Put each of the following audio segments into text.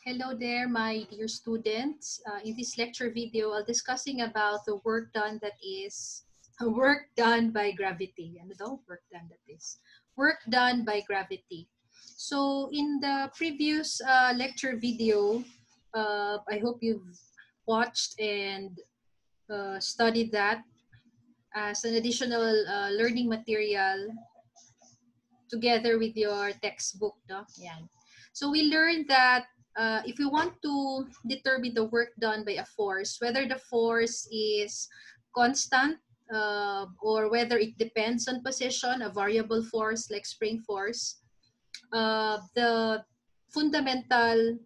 Hello there, my dear students. In this lecture video, I'll discussing about the work done that is work done by gravity. Ano daw? Work done that is work done by gravity. So in the previous lecture video, I hope you've watched and studied that as an additional learning material together with your textbook, no? Yan. So we learned that if we want to determine the work done by a force, whether the force is constant or whether it depends on position, a variable force like spring force, the fundamental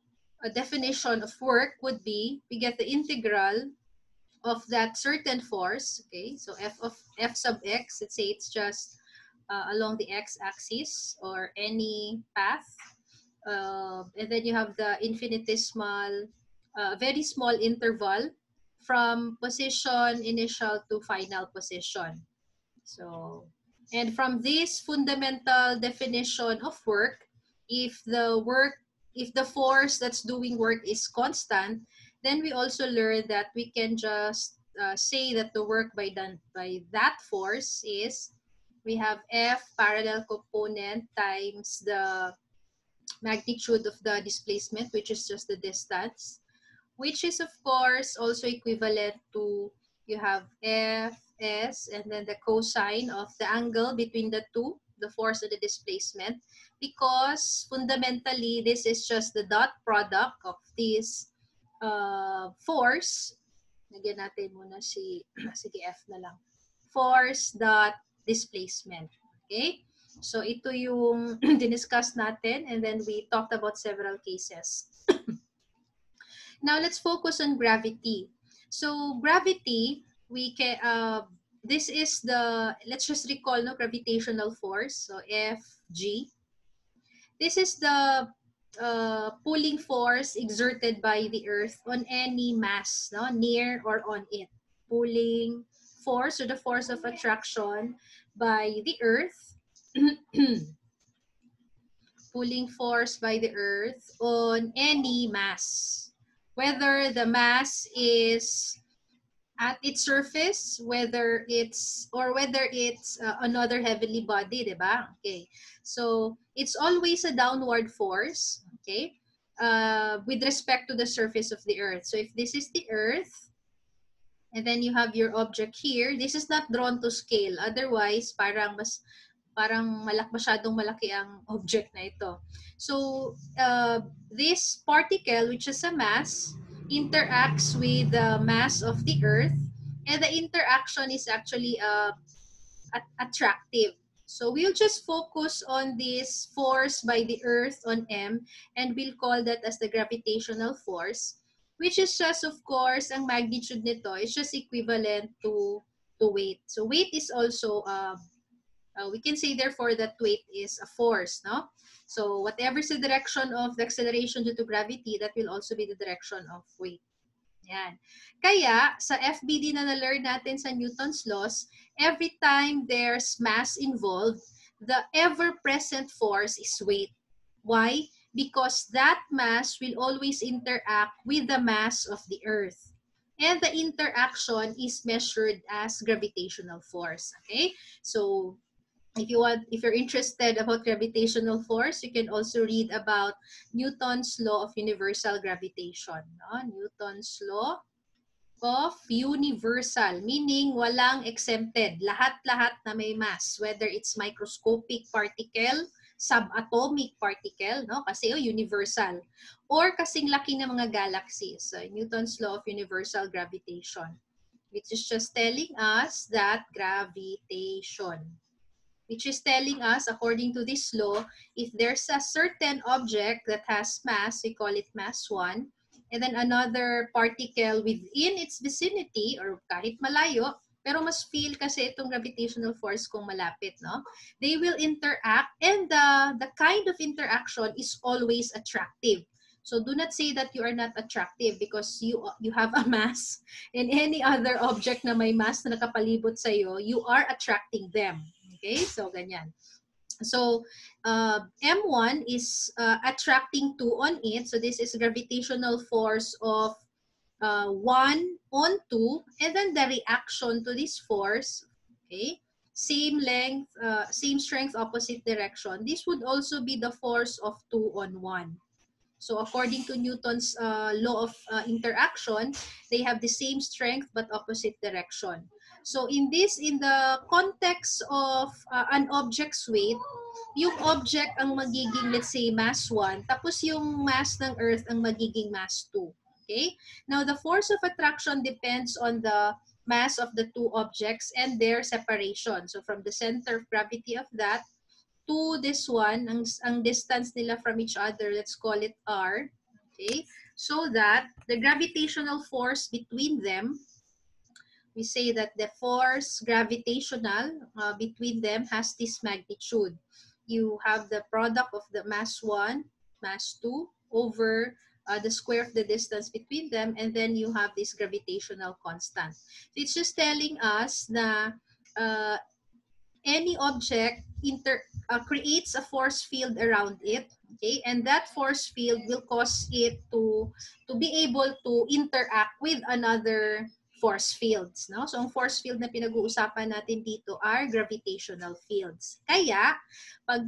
definition of work would be we get the integral of that certain force. Okay, so f sub x, let's say it's just along the x-axis or any path. And then you have the infinitesimal, very small interval from position initial to final position. So, and from this fundamental definition of work, if the force that's doing work is constant, then we also learn that we can just say that the work by that force is we have F parallel component times the magnitude of the displacement, which is just the distance, which is of course also equivalent to you have F, S, and then the cosine of the angle between the two, the force and the displacement, because fundamentally this is just the dot product of this force. Lagyan natin muna sige F na lang. Force dot displacement. Okay? So ito yung diniscuss natin, and then we talked about several cases. Now let's focus on gravity. So gravity, we can this is the, let's just recall, no, gravitational force. So Fg. This is the pulling force exerted by the Earth on any mass, no, near or on it. Pulling force, or the force of attraction by the Earth. Pulling force by the Earth on any mass. Whether the mass is at its surface, whether it's another heavenly body, diba? Okay. So it's always a downward force, okay, with respect to the surface of the Earth. So if this is the Earth, and then you have your object here, this is not drawn to scale. Otherwise, parang masyadong malaki ang object na ito. So this particle, which is a mass, interacts with the mass of the Earth, and the interaction is actually attractive. So we'll just focus on this force by the Earth on M, and we'll call that as the gravitational force, which is just, of course, ang magnitude nito is just equivalent to weight. So weight is also we can say therefore that weight is a force, no? So whatever is the direction of the acceleration due to gravity, that will also be the direction of weight. Yan. Kaya sa FBD na na-learn natin sa Newton's laws, every time there's mass involved, the ever-present force is weight. Why? Because that mass will always interact with the mass of the Earth. And the interaction is measured as gravitational force. Okay? So if you're interested about gravitational force, you can also read about Newton's law of universal gravitation. No? Newton's law of universal, meaning walang exempted. Lahat-lahat na may mass, whether it's microscopic particle, subatomic particle, no? Kasi universal. Or kasing laki ng mga galaxies. So, Newton's law of universal gravitation, which is just telling us that gravitation, which is telling us, according to this law, if there's a certain object that has mass, we call it mass 1, and then another particle within its vicinity, or kahit malayo, pero mas feel kasi itong gravitational force kung malapit, no? They will interact, and the kind of interaction is always attractive. So do not say that you are not attractive because you have a mass, and any other object na may mass na nakapalibot sa'yo, you are attracting them. Okay, so ganyan. So M1 is attracting 2 on it. So this is gravitational force of 1 on 2, and then the reaction to this force, okay, same length, same strength, opposite direction. This would also be the force of 2 on 1. So according to Newton's law of interaction, they have the same strength but opposite direction. So in the context of an object's weight, yung object ang magiging, let's say, mass 1, tapos yung mass ng Earth ang magiging mass 2. Okay? Now, the force of attraction depends on the mass of the two objects and their separation. So from the center of gravity of that to this one, ang distance nila from each other, let's call it R. Okay? So that the gravitational force between them, we say that the force gravitational between them has this magnitude. You have the product of the mass 1, mass 2 over the square of the distance between them, and then you have this gravitational constant. So it's just telling us na uh, any object creates a force field around it, okay, and that force field will cause it to be able to interact with another force fields, no? So ang force field na pinag-uusapan natin dito are gravitational fields. Kaya pag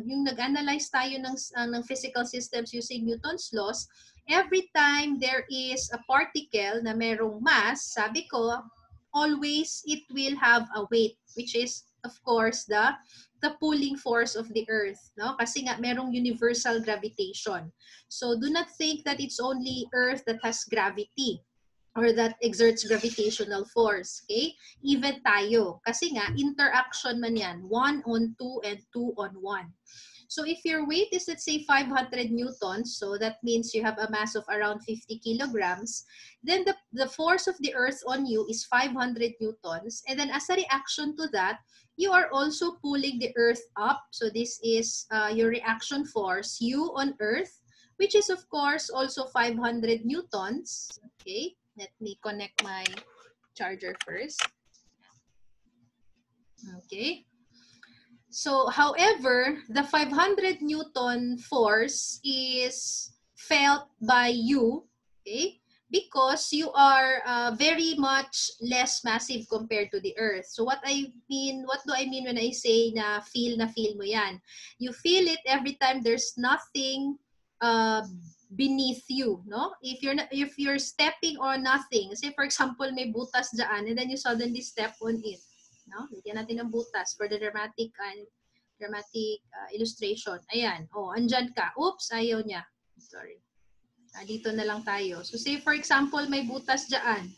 yung nag-analyze tayo ng physical systems using Newton's laws, every time there is a particle na merong mass, sabi ko, always it will have a weight, which is of course the pulling force of the earth, no? Kasi nga merong universal gravitation. So do not think that it's only earth that has gravity or that exerts gravitational force, okay? Even tayo, kasi nga interaction man yan, 1 on 2 and 2 on 1. So if your weight is, let's say, 500 newtons, so that means you have a mass of around 50 kilograms, then the force of the earth on you is 500 newtons. And then as a reaction to that, you are also pulling the earth up. So this is your reaction force, U on earth, which is of course also 500 newtons. Okay, let me connect my charger first. Okay. So, however, the 500 Newton force is felt by you, okay, because you are very much less massive compared to the Earth. So, what do I mean when I say na feel mo yan? You feel it every time there's nothing beneath you, no? If you're stepping on nothing, say for example, may butas dyan, and then you suddenly step on it. No? Lagyan natin ng butas for the dramatic illustration. Ayan. Oh, andyan ka. Oops, ayaw niya. Sorry. Dito na lang tayo. So, say for example, may butas dyan.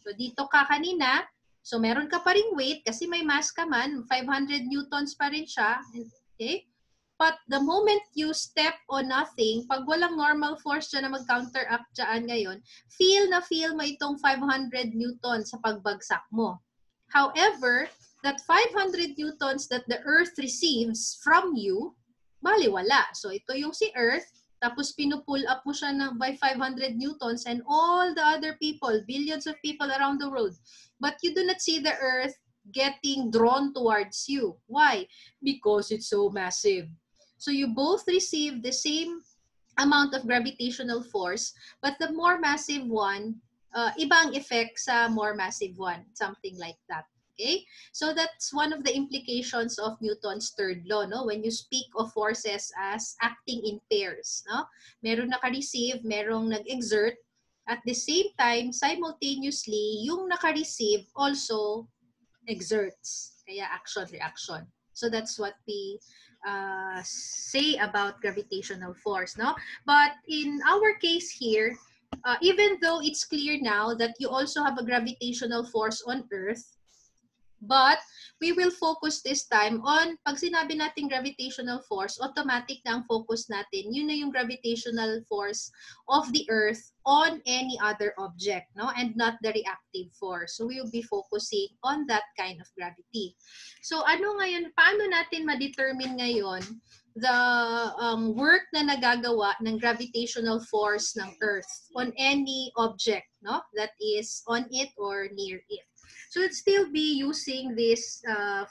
So, dito ka kanina. So, meron ka pa ring weight kasi may mass ka man. 500 newtons pa rin siya. Okay? But the moment you step on nothing, pag walang normal force dyan na mag-counteract dyan ngayon, feel mo itong 500 newtons sa pagbagsak mo. However, that 500 newtons that the Earth receives from you, baliwala. So ito yung si Earth, tapos pinupull up mo siya by 500 newtons and all the other people, billions of people around the world. But you do not see the Earth getting drawn towards you. Why? Because it's so massive. So you both receive the same amount of gravitational force, but the more massive one, ibang effect sa more massive one, something like that. Okay? So that's one of the implications of Newton's third law, no? When you speak of forces as acting in pairs, no? Merong naka-receive, merong nag-exert. At the same time, simultaneously, yung naka-receive also exerts. Kaya action, reaction. So that's what we say about gravitational force, no? But in our case here, even though it's clear now that you also have a gravitational force on Earth, but we will focus this time on, pag sinabi natin gravitational force, automatic na ang focus natin, yun na yung gravitational force of the Earth on any other object, no? And not the reactive force. So we will be focusing on that kind of gravity. So ano ngayon, paano natin ma-determine ngayon the work na nagagawa ng gravitational force ng Earth on any object, no? That is on it or near it. So let's still be using this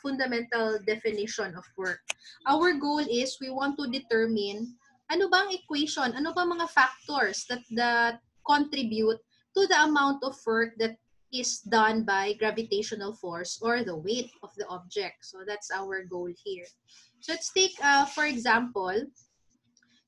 fundamental definition of work. Our goal is we want to determine ano bang equation, ano bang mga factors that contribute to the amount of work that is done by gravitational force or the weight of the object. So that's our goal here. So let's take, for example,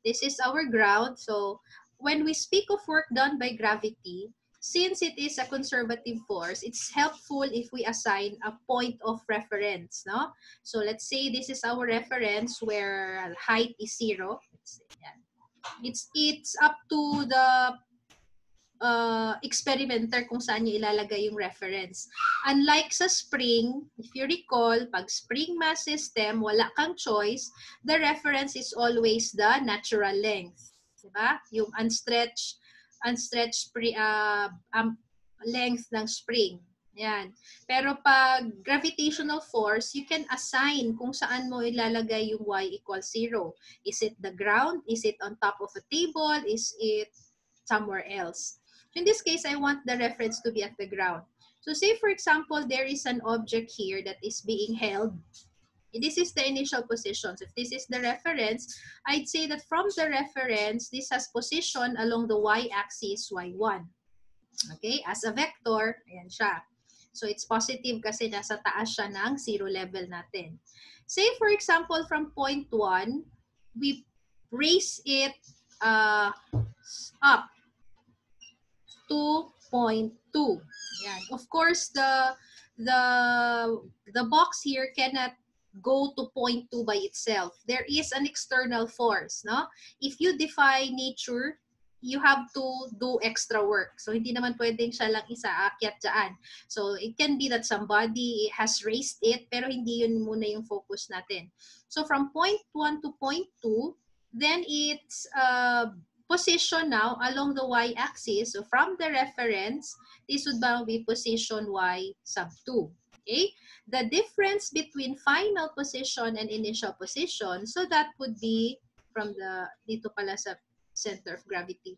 this is our ground. So when we speak of work done by gravity, since it is a conservative force, it's helpful if we assign a point of reference, no? So let's say this is our reference where height is 0. Let's say, yan. It's up to the experimenter kung saan nyo ilalagay yung reference. Unlike sa spring, if you recall, pag spring mass system, wala kang choice, the reference is always the natural length. Diba? Yung unstretched length ng spring. Yan. Pero pag gravitational force, you can assign kung saan mo ilalagay yung y equals 0. Is it the ground? Is it on top of a table? Is it somewhere else? So in this case, I want the reference to be at the ground. So say, for example, there is an object here that is being held. This is the initial position. So if this is the reference, I'd say that from the reference, this has position along the y-axis, y1. Okay? As a vector, ayan siya. So it's positive kasi nasa taas siya ng 0 level natin. Say, for example, from point 1, we raise it up to 0.2. Yan. Of course, the box here cannot go to 0.2 by itself. There is an external force, no? If you defy nature, you have to do extra work. So, hindi naman pwedeng siya lang isa-akyat dyan. So, it can be that somebody has raised it, pero hindi yun muna yung focus natin. So, from 0.1 to 0.2, then it's position now along the y-axis. So, from the reference, this would be position y sub 2. Okay? The difference between final position and initial position, so that would be from the, dito pala sa center of gravity.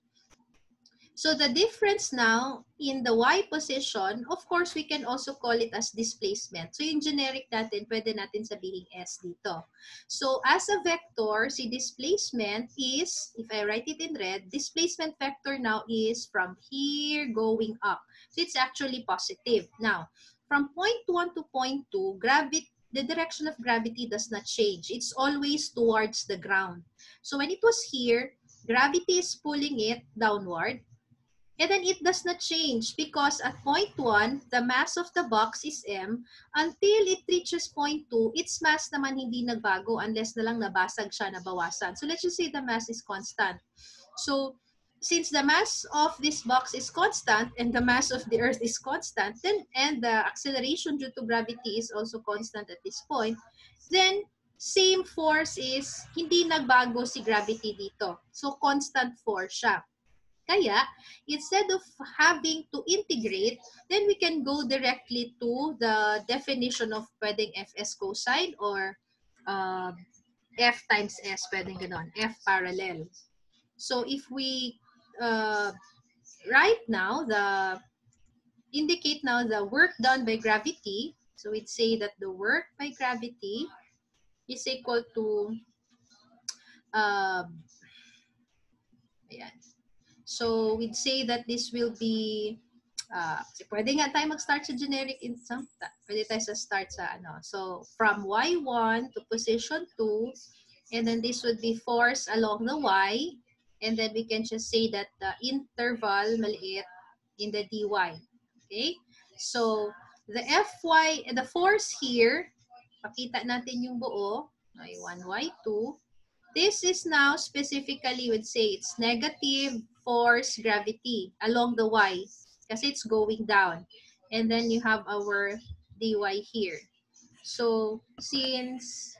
So the difference now in the y position, of course, we can also call it as displacement. So yung generic natin, pwede natin sabihin S dito. So as a vector, si displacement is, if I write it in red, displacement vector now is from here going up. So it's actually positive. Now, from point 1 to point 2, the direction of gravity does not change. It's always towards the ground. So when it was here, gravity is pulling it downward. And then it does not change because at point 1, the mass of the box is m. Until it reaches point 2, its mass naman hindi nagbago unless na lang nabasag siya, nabawasan. So let's just say the mass is constant. So since the mass of this box is constant and the mass of the Earth is constant, then and the acceleration due to gravity is also constant at this point, then same force is hindi nagbago si gravity dito. So constant force siya. Kaya, instead of having to integrate, then we can go directly to the definition of pwedeng Fs cosine or F times S, pwedeng ganon, F parallel. So if we indicate now the work done by gravity, so we'd say that the work by gravity is equal to, ayan. So, we'd say that this will be, pwede nga tayo mag-start sa generic instant. Pwede tayo sa start sa ano. So, from y1 to position 2, and then this would be force along the y, and then we can just say that the interval maliit in the dy. Okay? So, the Fy, the force here, pakita natin yung buo, y1, y2. This is now specifically, would say it's negative force gravity along the y kasi it's going down. And then you have our dy here. So since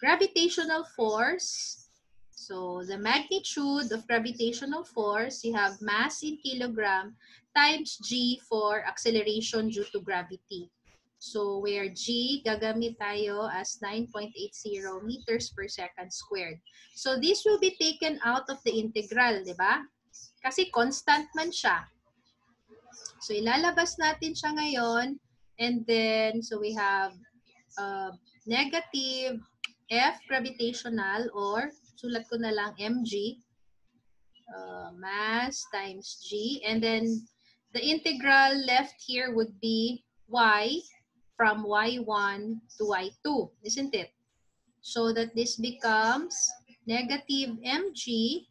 gravitational force, so the magnitude of gravitational force, you have mass in kilogram times g for acceleration due to gravity. So where g, gagamit tayo as 9.80 meters per second squared. So this will be taken out of the integral, di ba? Kasi constant man siya. So ilalabas natin siya ngayon And then, so we have negative F gravitational, or sulat ko na lang mg, mass times g. And then the integral left here would be y from y1 to y2, isn't it? So that this becomes negative mg,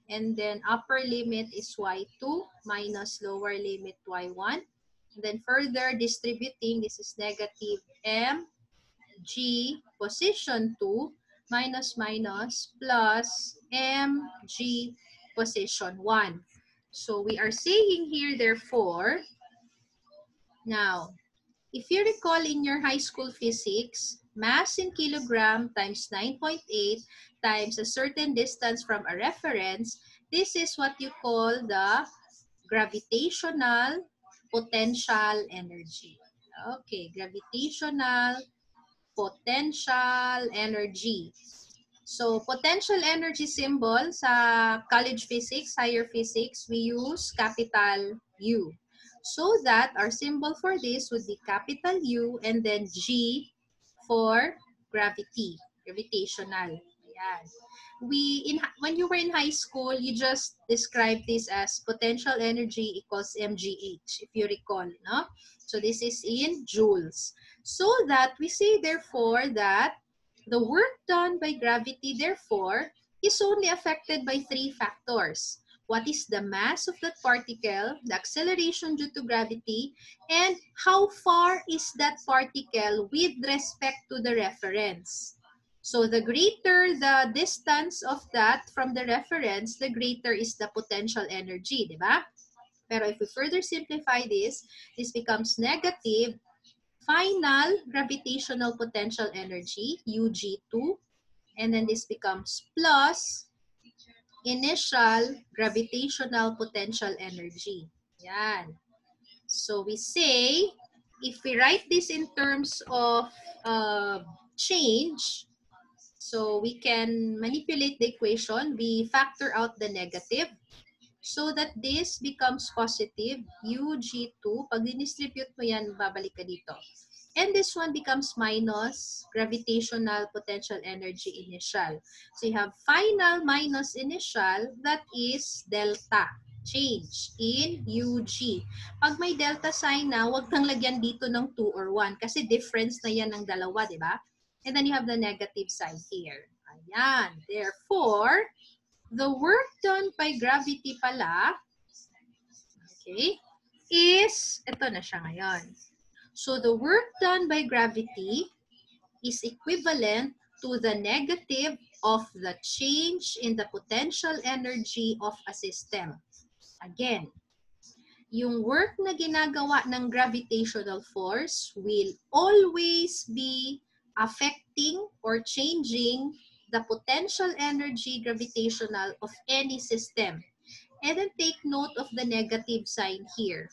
and then upper limit is y2 minus lower limit y1. And then further distributing, this is negative mg position 2 minus minus plus mg position 1. So we are saying here, therefore, now, if you recall in your high school physics, mass in kilogram times 9.8 times a certain distance from a reference, this is what you call the gravitational potential energy. Okay, gravitational potential energy. So, potential energy symbol sa college physics, higher physics, we use capital U. So that our symbol for this would be capital U and then G for gravity, gravitational. Ayan. When you were in high school, you just described this as potential energy equals mgh, if you recall, no? So this is in joules. So that we say, therefore, that the work done by gravity, therefore, is only affected by three factors. What is the mass of that particle, the acceleration due to gravity, and how far is that particle with respect to the reference. So the greater the distance of that from the reference, the greater is the potential energy, di ba? Pero if we further simplify this becomes negative final gravitational potential energy, UG2, and then this becomes plus initial gravitational potential energy. Yan. So we say, if we write this in terms of change, so we can manipulate the equation. We factor out the negative so that this becomes positive, UG2. Pag dinistribute mo yan, babalik ka dito. And this one becomes minus gravitational potential energy initial. So you have final minus initial, that is delta, change in UG. Pag may delta sign na, huwag kang lagyan dito ng 2 or 1 kasi difference na yan ng dalawa, di ba? And then you have the negative sign here. Ayan. Therefore, the work done by gravity pala, okay, is, ito na siya ngayon. So the work done by gravity is equivalent to the negative of the change in the potential energy of a system. Again, yung work na ginagawa ng gravitational force will always be affecting or changing the potential energy gravitational of any system. And then take note of the negative sign here.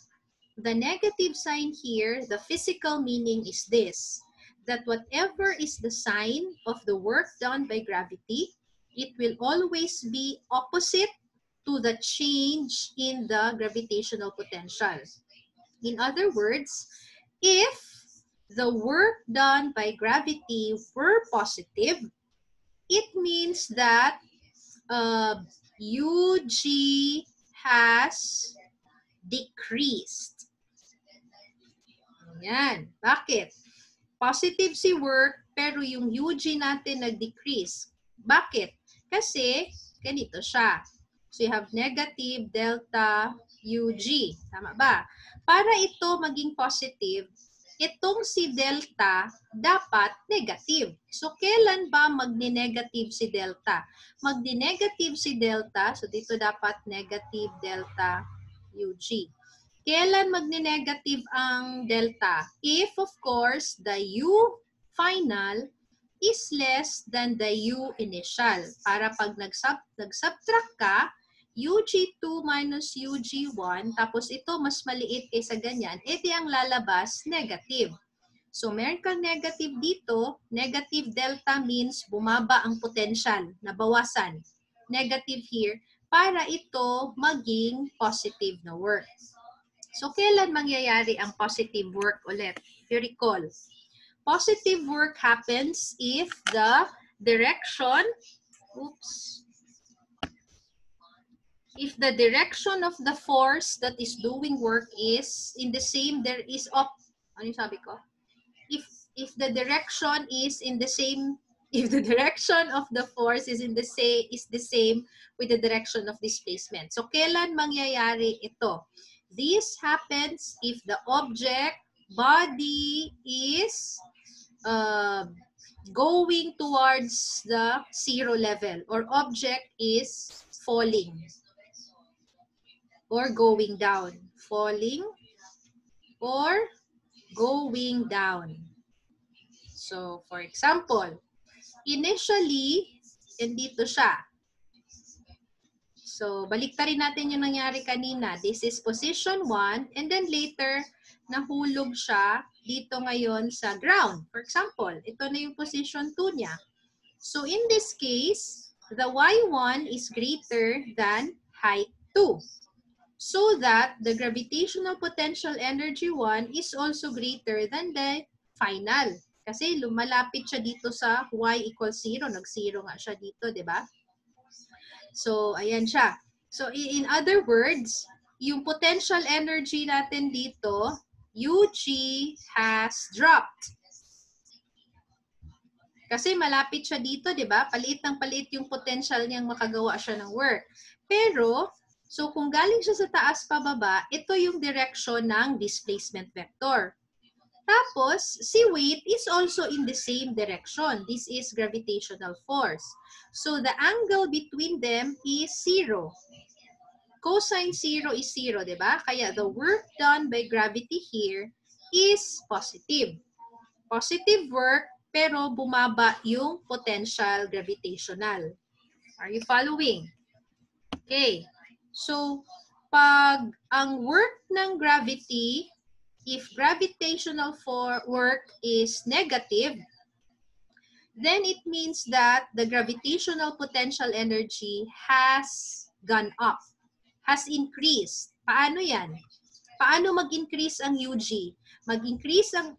The negative sign here, the physical meaning is this, that whatever is the sign of the work done by gravity, it will always be opposite to the change in the gravitational potential. In other words, if the work done by gravity were positive, it means that UG has decreased. Ayan. Bakit? Positive si work, pero yung UG natin nag-decrease. Bakit? Kasi, ganito siya. So, you have negative delta UG. Tama ba? Para ito maging positive, itong si delta dapat negative. So, kailan ba magni-negative si delta? Magni-negative si delta, so dito dapat negative delta UG. Kailan magne-negative ang delta? If, of course, the U final is less than the U initial. Para pag nag-subtract ka, UG2 minus UG1, tapos ito mas maliit kaysa ganyan, edi ang lalabas negative. So, meron kang negative dito. Negative delta means bumaba ang potential, nabawasan. Negative here, para ito maging positive na work. So, kailan mangyayari ang positive work ulit? If you recall, positive work happens if the direction, if the direction of the force that is doing work is in the same, ano yung sabi ko? If the direction is in the same, if the direction of the force is the same with the direction of displacement. So kailan mangyayari ito? This happens if the object body is going towards the zero level, or object is falling or going down. Falling or going down. So, for example, initially, dito siya. So, baliktarin natin yung nangyari kanina. This is position 1, and then later, nahulog siya dito ngayon sa ground. For example, ito na yung position 2 niya. So, in this case, the y1 is greater than height 2. So that the gravitational potential energy 1 is also greater than the final. Kasi lumalapit siya dito sa y equals 0. Nag-0 nga siya dito, di ba? So, ayan siya. So, in other words, yung potential energy natin dito, UG has dropped. Kasi malapit siya dito, di ba? Palit ng palit yung potential niyang makagawa siya ng work. Pero, so kung galing siya sa taas pababa, ito yung direction ng displacement vector. Tapos, si weight is also in the same direction. This is gravitational force. So, the angle between them is 0. Cosine 0 is 0, di ba? Kaya the work done by gravity here is positive. Positive work, pero bumaba yung potential gravitational. Are you following? Okay. So, pag ang work ng gravity, if gravitational work is negative, then it means that the gravitational potential energy has gone up, has increased. Paano yan? Paano mag-increase ang UG? Mag-increase ang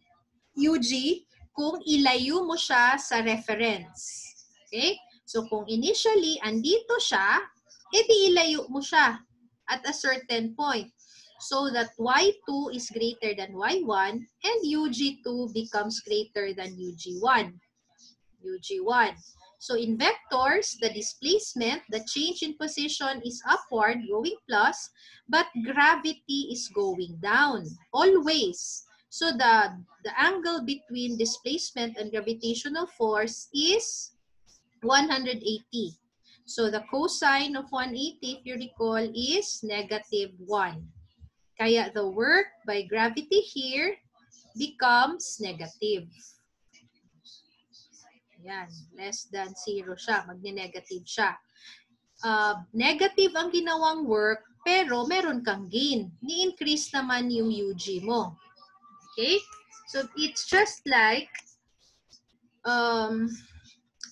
UG kung ilayo mo siya sa reference. Okay? So, kung initially, andito siya, edi ilayo mo siya at a certain point. So that Y2 is greater than Y1 and UG2 becomes greater than UG1. UG1. So in vectors, the displacement, the change in position is upward, going plus, but gravity is going down, always. So the angle between displacement and gravitational force is 180. So the cosine of 180, if you recall, is negative 1. Kaya the work by gravity here becomes negative. Yan, less than 0 siya, magne-negative siya. Negative ang ginawang work, pero meron kang gain. Ni-increase naman yung UG mo. Okay? So, it's just like,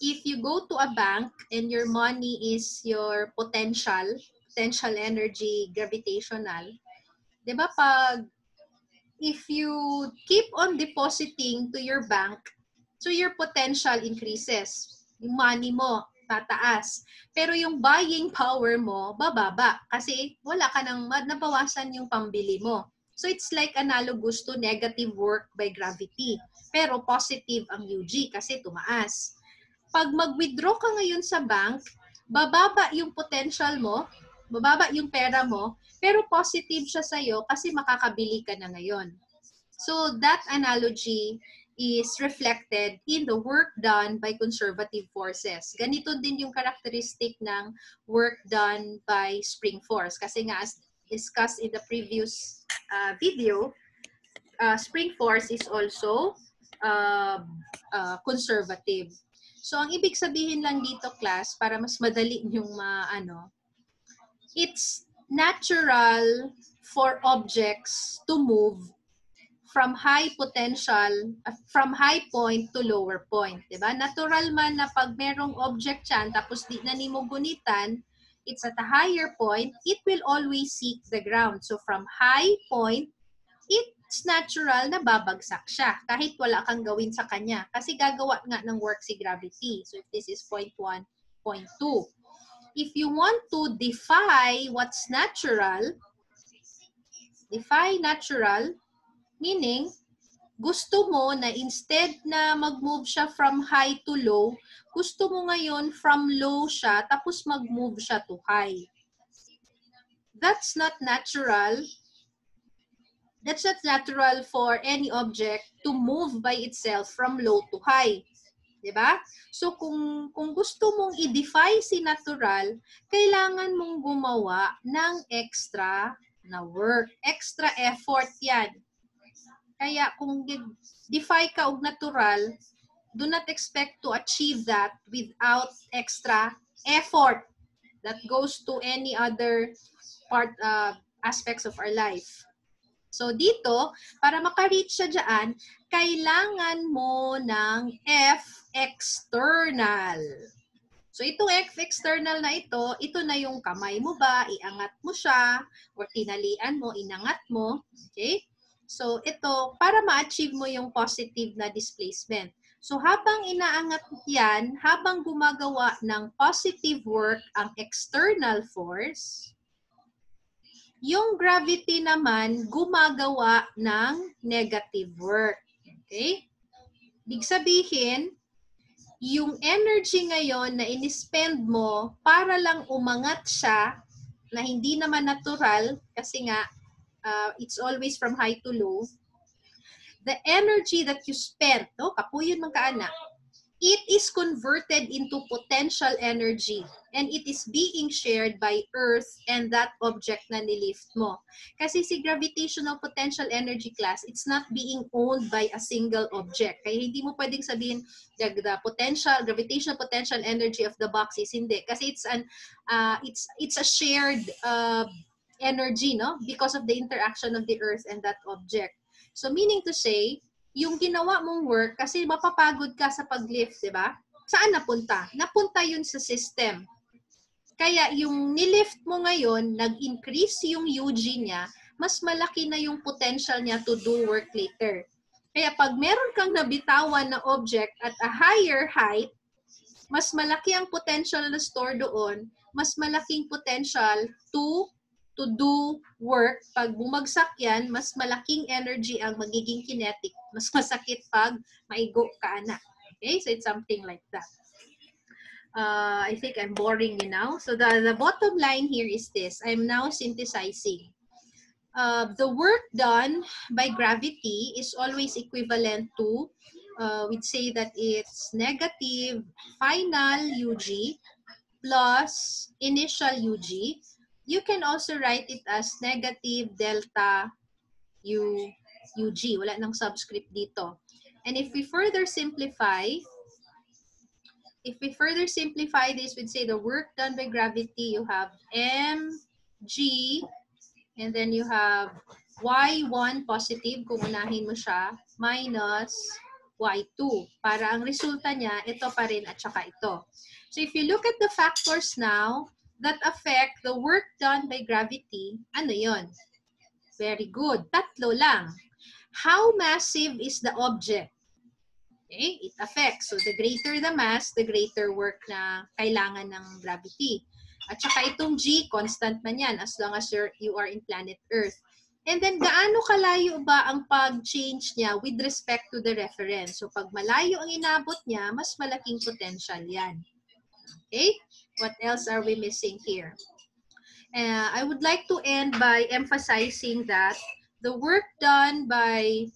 if you go to a bank and your money is your potential energy, gravitational, di ba if you keep on depositing to your bank, so your potential increases. Yung money mo, tataas. Pero yung buying power mo, bababa. Kasi wala ka nang nabawasan yung pambili mo. So it's like analogous to negative work by gravity. Pero positive ang UG kasi tumaas. Pag mag-withdraw ka ngayon sa bank, bababa yung potential mo, bababa yung pera mo, pero positive siya sa'yo kasi makakabili ka na ngayon. So that analogy is reflected in the work done by conservative forces. Ganito din yung characteristic ng work done by spring force. Kasi nga, as discussed in the previous video, spring force is also conservative. So, ang ibig sabihin lang dito, class, para mas madali yung it's natural for objects to move from high potential, from high point to lower point. Diba? Natural man na pag merong object dyan, tapos di na mo gunitan, it's at a higher point, it will always seek the ground. So from high point, it's natural na babagsak siya kahit wala kang gawin sa kanya kasi gagawa nga ng work si gravity. So if this is point 1, point 2. If you want to defy what's natural, meaning gusto mo na instead na mag-move siya from high to low, gusto mo ngayon from low siya tapos mag-move siya to high. That's not natural. That's not natural for any object to move by itself from low to high. Diba? So kung gusto mong i-defy si natural, kailangan mong gumawa ng extra na work. Extra effort yan. Kaya kung defy ka og natural, do not expect to achieve that without extra effort that goes to any other aspects of our life. So dito, para maka-reach siya dyan, kailangan mo ng F external. So itong F external na ito na yung kamay mo ba, iangat mo siya, or tinalian mo, inangat mo. Okay? So ito, para ma-achieve mo yung positive na displacement. So habang inaangat yan, habang gumagawa ng positive work ang external force, yung gravity naman gumagawa ng negative work. Okay? Ibig sabihin, yung energy ngayon na in-spend mo para lang umangat siya, na hindi naman natural, kasi nga, it's always from high to low, the energy that you spent, kapuyon man kaana, it is converted into potential energy and it is being shared by Earth and that object na nilift mo. Kasi si gravitational potential energy class, it's not being owned by a single object. Kaya hindi mo pwedeng sabihin the gravitational potential energy of the box is hindi. Kasi it's a shared energy, no? Because of the interaction of the Earth and that object. So meaning to say, yung ginawa mong work, kasi mapapagod ka sa pag-lift, di ba? Saan napunta? Napunta yun sa system. Kaya yung nilift mo ngayon, nag-increase yung UG niya, mas malaki na yung potential niya to do work later. Kaya pag meron kang nabitawan na object at a higher height, mas malaki ang potential na store doon, mas malaking potential to do work. Pag bumagsak yan, mas malaking energy ang magiging kinetic. Mas masakit pag maigo ka na. Okay? So it's something like that. I think I'm boring you now. So the bottom line here is this. I'm now synthesizing. The work done by gravity is always equivalent to, we'd say that it's negative final UG plus initial UG. You can also write it as negative delta UG. Wala nang subscript dito. And if we further simplify this, we'd say the work done by gravity, you have mg, and then you have y1 positive, kung unahin mo siya, minus y2. Para ang resulta niya, ito pa rin at saka ito. So if you look at the factors now that affect the work done by gravity, ano yon? Very good. Tatlo lang. How massive is the object? Okay, it affects. So the greater the mass, the greater work na kailangan ng gravity. At saka itong G, constant man yan as long as you are in planet Earth. And then gaano kalayo ba ang pag-change niya with respect to the reference? So pag malayo ang inabot niya, mas malaking potential yan. Okay? What else are we missing here? I would like to end by emphasizing that the work done by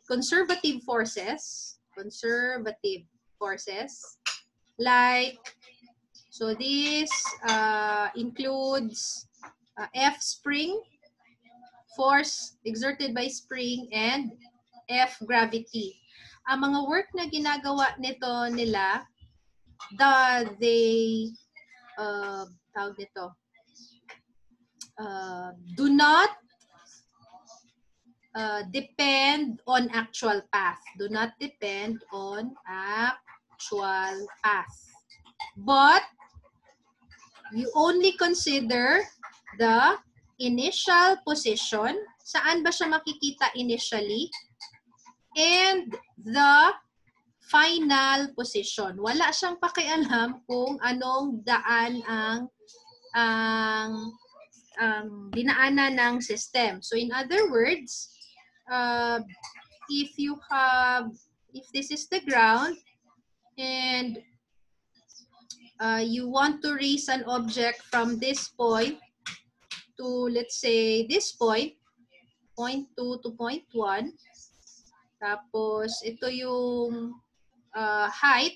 conservative forces, like, so this includes F spring, force exerted by spring, and F gravity. Ang mga work na ginagawa nila, they do not depend on actual path. Do not depend on actual path. but you only consider the initial position. Saan ba siya makikita initially? And the final position. Wala siyang pakialam kung anong daan ang dinaanan ng system. So in other words, if this is the ground and you want to raise an object from this point to, let's say, this point, point 2 to point 1, tapos ito yung height,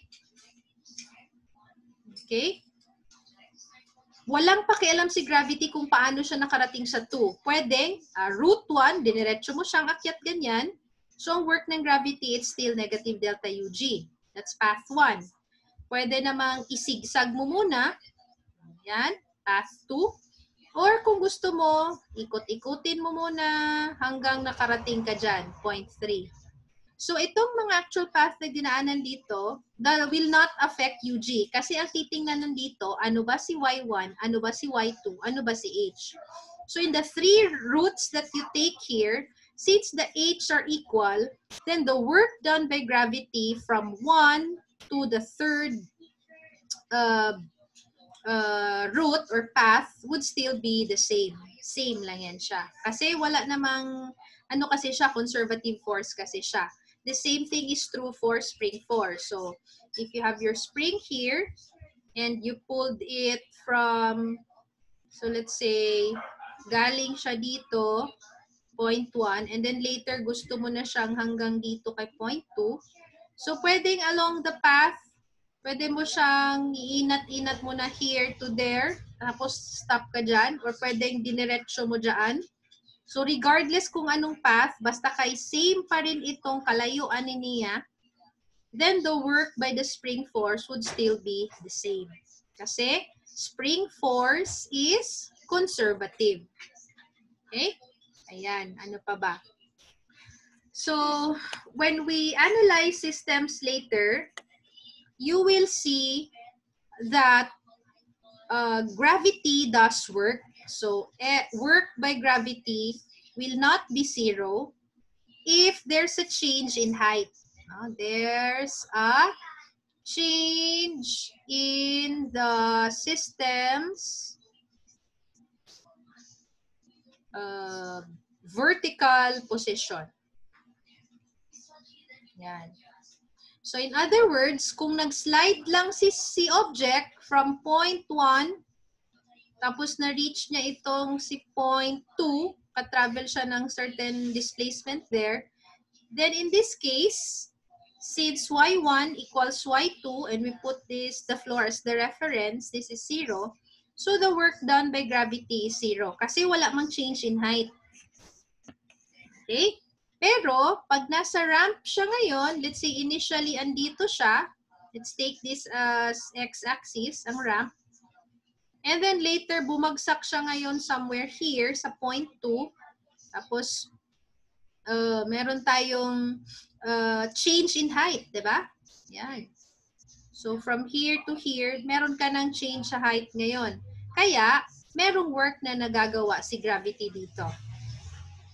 okay? Walang pakialam si gravity kung paano siya nakarating sa 2. Pwedeng, root 1, diniretso mo siyang akyat ganyan. So, ang work ng gravity, it's still negative delta UG. That's path 1. Pwede namang isigsag mo muna. Yan, path 2. Or kung gusto mo, ikot-ikutin mo muna hanggang nakarating ka dyan, point 3. So, itong mga actual path na dinaanan dito, that will not affect UG. Kasi ang titingnan nandito, ano ba si Y1, ano ba si Y2, ano ba si H. So, in the 3 routes that you take here, since the H are equal, then the work done by gravity from 1 to the 3rd route or path would still be the same. Same lang yan siya. Kasi wala namang, ano kasi siya, conservative force kasi siya. The same thing is true for spring force. So, if you have your spring here, and you pulled it from, so let's say, galing siya dito, point 1, and then later gusto mo na siyang hanggang dito kay point 2. So, pwedeng along the path, pwede mo siyang iinat-inat mo na here to there, tapos stop ka dyan, or pwedeng diniretso mo dyan. So regardless kung anong path, basta kay same pa rin itong kalayuan niya, then the work by the spring force would still be the same. Kasi spring force is conservative. Okay? Ayan, ano pa ba? So, when we analyze systems later, you will see that gravity does work. So, work by gravity will not be 0 if there's a change in height. There's a change in the system's vertical position. Yan. So, in other words, kung nag-slide lang si object from point 1, tapos na-reach niya itong si point 2, ka-travel siya ng certain displacement there, then in this case, since y1 equals y2, and we put the floor as the reference, this is 0, so the work done by gravity is 0, kasi wala mang change in height. Okay? Pero, pag nasa ramp siya ngayon, let's say initially andito siya, let's take this as x-axis, ang ramp, and then later, bumagsak siya ngayon somewhere here sa point 2. Tapos, meron tayong change in height, di ba? Yan. So, from here to here, meron ka ng change sa height ngayon. Kaya, merong work na nagagawa si gravity dito.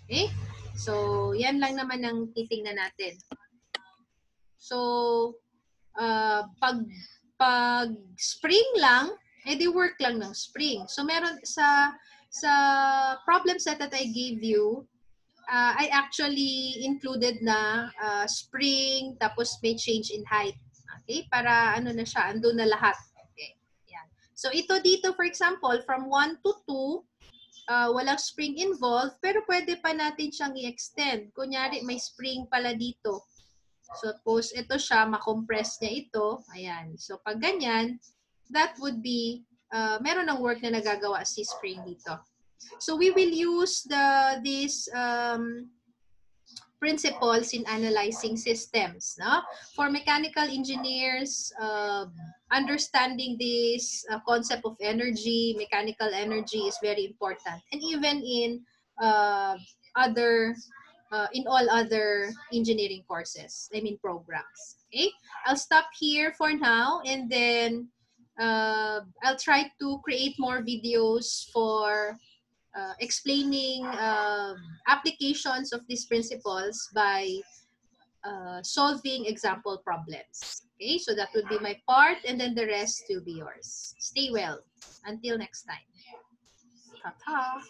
Okay? So, yan lang naman ang titingnan natin. So, pag spring lang, edi work lang ng spring. So meron sa problem set that I gave you, I actually included na spring tapos may change in height. Okay? Para ano na siya, andun na lahat. Okay. Yan. So ito dito, for example, from 1 to 2, walang spring involved, pero pwede pa natin siyang i-extend. Kunyari, may spring pala dito. Suppose ito siya, makompress niya ito. Ayan. So, pag ganyan, that would be, meron ng work na nagagawa si spring dito. So, we will use these principles in analyzing systems. No? For mechanical engineers, understanding this concept of energy, mechanical energy is very important. And even in all other engineering courses, programs. Okay, I'll stop here for now, and then I'll try to create more videos for explaining applications of these principles by solving example problems. Okay, so that would be my part, and then the rest will be yours. Stay well. Until next time. Ta-ta.